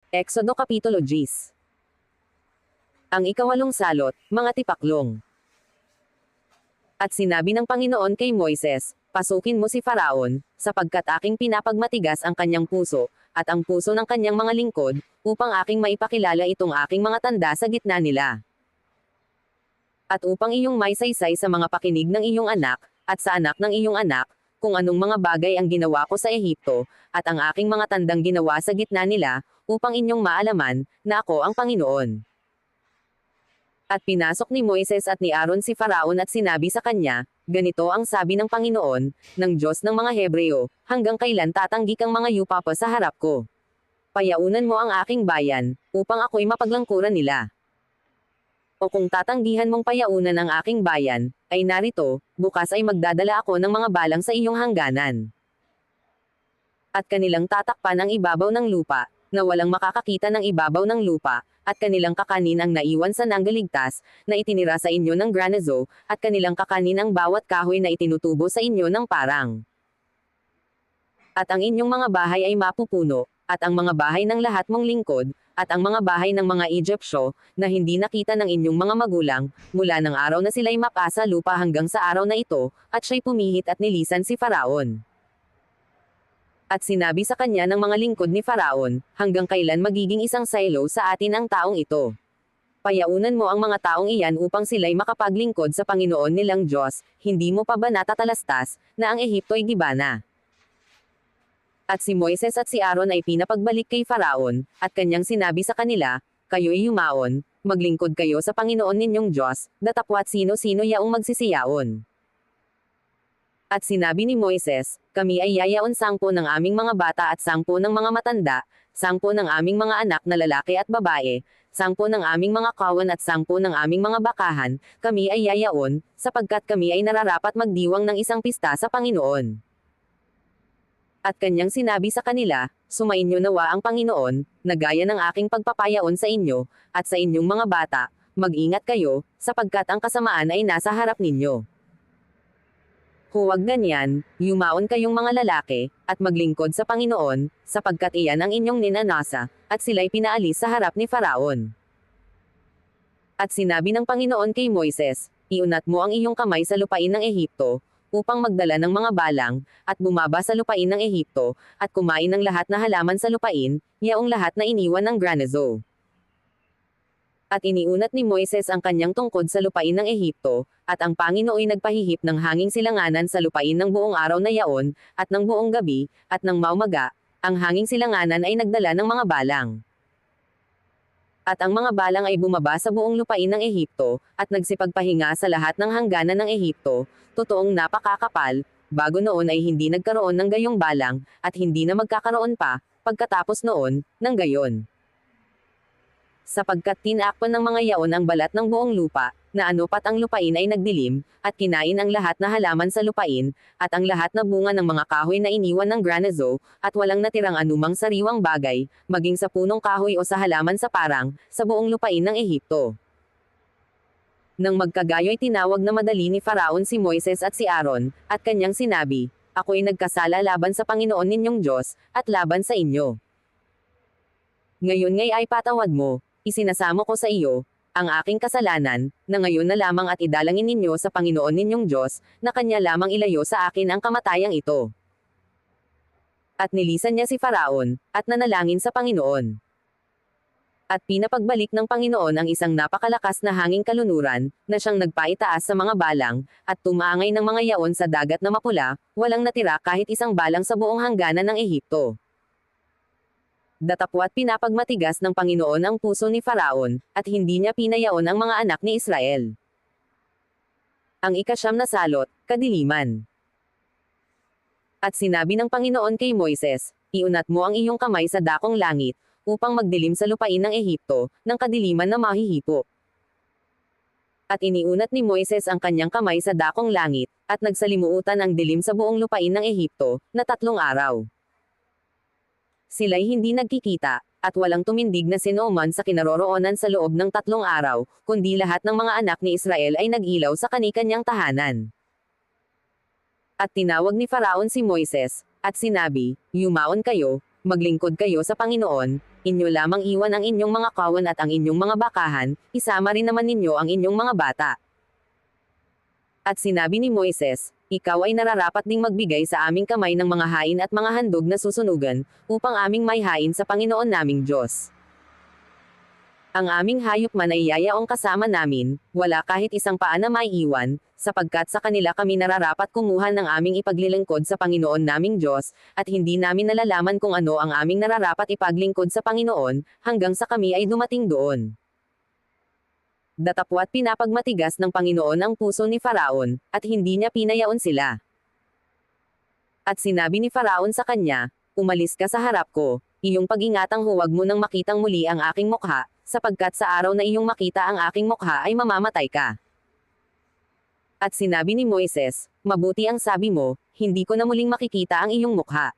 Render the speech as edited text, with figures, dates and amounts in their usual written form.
Exodo Kapitulo 10. Ang ikawalong salot, mga tipaklong. At sinabi ng Panginoon kay Moises, pasukin mo si Faraon, sapagkat aking pinapagmatigas ang kanyang puso, at ang puso ng kanyang mga lingkod, upang aking maipakilala itong aking mga tanda sa gitna nila. At upang iyong may saysay sa mga pakinig ng iyong anak, at sa anak ng iyong anak, kung anong mga bagay ang ginawa ko sa Ehipto, at ang aking mga tandang ginawa sa gitna nila, upang inyong maalaman, na ako ang Panginoon. At pinasok ni Moises at ni Aaron si Faraon at sinabi sa kanya, ganito ang sabi ng Panginoon, ng Diyos ng mga Hebreo, hanggang kailan tatanggi kang mga yupa pa sa harap ko? Payaunan mo ang aking bayan, upang ako'y mapaglangkuran nila. O kung tatanggihan mong payaunan ang aking bayan, ay narito, bukas ay magdadala ako ng mga balang sa iyong hangganan. At kanilang tatakpan ang ibabaw ng lupa, na walang makakakita ng ibabaw ng lupa, at kanilang kakanin ang naiwan sa nanggaligtas, na itinira sa inyo ng granizo, at kanilang kakanin ang bawat kahoy na itinutubo sa inyo ng parang. At ang inyong mga bahay ay mapupuno, at ang mga bahay ng lahat mong lingkod, at ang mga bahay ng mga Egyptyo, na hindi nakita ng inyong mga magulang, mula ng araw na sila'y mapasa lupa hanggang sa araw na ito, at siya'y pumihit at nilisan si Faraon. At sinabi sa kanya ng mga lingkod ni Faraon, hanggang kailan magiging isang silo sa atin ang taong ito? Payaunan mo ang mga taong iyan upang sila'y makapaglingkod sa Panginoon nilang Diyos, hindi mo pa ba natatalastas, na ang Ehipto ay gibana? At si Moises at si Aaron ay pinapagbalik kay Faraon, at kanyang sinabi sa kanila, kayo'y yumaon, maglingkod kayo sa Panginoon ninyong Diyos, datapwat sino-sino yaong magsisiyaon. At sinabi ni Moises, kami ay yayaon 10 ng aming mga bata at 10 ng mga matanda, 10 ng aming mga anak na lalaki at babae, 10 ng aming mga kawan at 10 ng aming mga bakahan, kami ay yayaon, sapagkat kami ay nararapat magdiwang ng isang pista sa Panginoon. At kanyang sinabi sa kanila, sumainyo nawa ang Panginoon, na gaya ng aking pagpapayaon sa inyo, at sa inyong mga bata, mag-ingat kayo, sapagkat ang kasamaan ay nasa harap ninyo. Huwag ganyan, yumaon kayong mga lalaki, at maglingkod sa Panginoon, sapagkat iyan ang inyong ninanasa, at sila'y pinaalis sa harap ni Faraon. At sinabi ng Panginoon kay Moises, iunat mo ang iyong kamay sa lupain ng Ehipto, upang magdala ng mga balang, at bumaba sa lupain ng Ehipto, at kumain ng lahat na halaman sa lupain, yaong lahat na iniwan ng granizo. At iniunat ni Moises ang kanyang tungkod sa lupain ng Ehipto, at ang Panginooy nagpahihip ng hanging silanganan sa lupain ng buong araw na yaon, at ng buong gabi, at ng maumaga, ang hanging silanganan ay nagdala ng mga balang. At ang mga balang ay bumaba sa buong lupain ng Ehipto, at nagsipagpahinga sa lahat ng hangganan ng Ehipto, totoong napakakapal, bago noon ay hindi nagkaroon ng gayong balang, at hindi na magkakaroon pa, pagkatapos noon, ng gayon. Sapagkat tinakpan ng mga yaon ang balat ng buong lupa, na anupat ang lupain ay nagdilim, at kinain ang lahat na halaman sa lupain, at ang lahat na bunga ng mga kahoy na iniwan ng granizo, at walang natirang anumang sariwang bagay, maging sa punong kahoy o sa halaman sa parang, sa buong lupain ng Ehipto. Nang magkagayo'y tinawag na madali ni Faraon si Moises at si Aaron, at kanyang sinabi, ako'y nagkasala laban sa Panginoon ninyong Diyos, at laban sa inyo. Ngayon ngay ay patawad mo, isinasamo ko sa iyo, ang aking kasalanan, na ngayon na lamang at idalangin ninyo sa Panginoon ninyong Diyos, na kanya lamang ilayo sa akin ang kamatayang ito. At nilisan niya si Faraon, at nanalangin sa Panginoon. At pinapagbalik ng Panginoon ang isang napakalakas na hanging kalunuran, na siyang nagpaitaas sa mga balang, at tumangay ng mga yaon sa dagat na mapula, walang natira kahit isang balang sa buong hangganan ng Ehipto. Datapwat pinapagmatigas ng Panginoon ang puso ni Faraon, at hindi niya pinayaon ang mga anak ni Israel. Ang ikasyam na salot, kadiliman. At sinabi ng Panginoon kay Moises, iunat mo ang iyong kamay sa dakong langit, upang magdilim sa lupain ng Ehipto, ng kadiliman na mahihipo. At iniunat ni Moises ang kanyang kamay sa dakong langit, at nagsalimuutan ang dilim sa buong lupain ng Ehipto, na 3 araw. Sila'y hindi nagkikita, at walang tumindig na sinuman sa kinaroroonan sa loob ng 3 araw, kundi lahat ng mga anak ni Israel ay nag-ilaw sa kani-kanyang tahanan. At tinawag ni Faraon si Moises, at sinabi, yumaon kayo, Maglingkod kayo sa Panginoon, inyo lamang iwan ang inyong mga kawan at ang inyong mga bakahan, isama rin naman ninyo ang inyong mga bata. At sinabi ni Moises, ikaw ay nararapat ding magbigay sa aming kamay ng mga hain at mga handog na susunugan, upang aming may hain sa Panginoon naming Diyos. Ang aming hayop man ay yayaong kasama namin, wala kahit isang paa na maiiwan, sapagkat sa kanila kami nararapat kumuha ng aming ipaglilingkod sa Panginoon naming Diyos, at hindi namin nalalaman kung ano ang aming nararapat ipaglingkod sa Panginoon, hanggang sa kami ay dumating doon. Datapwat pinapagmatigas ng Panginoon ang puso ni Faraon, at hindi niya pinayaon sila. At sinabi ni Faraon sa kanya, umalis ka sa harap ko, iyong pag-ingatang huwag mo nang makitang muli ang aking mukha, sapagkat sa araw na iyong makita ang aking mukha ay mamamatay ka. At sinabi ni Moises, mabuti ang sabi mo, hindi ko na muling makikita ang iyong mukha.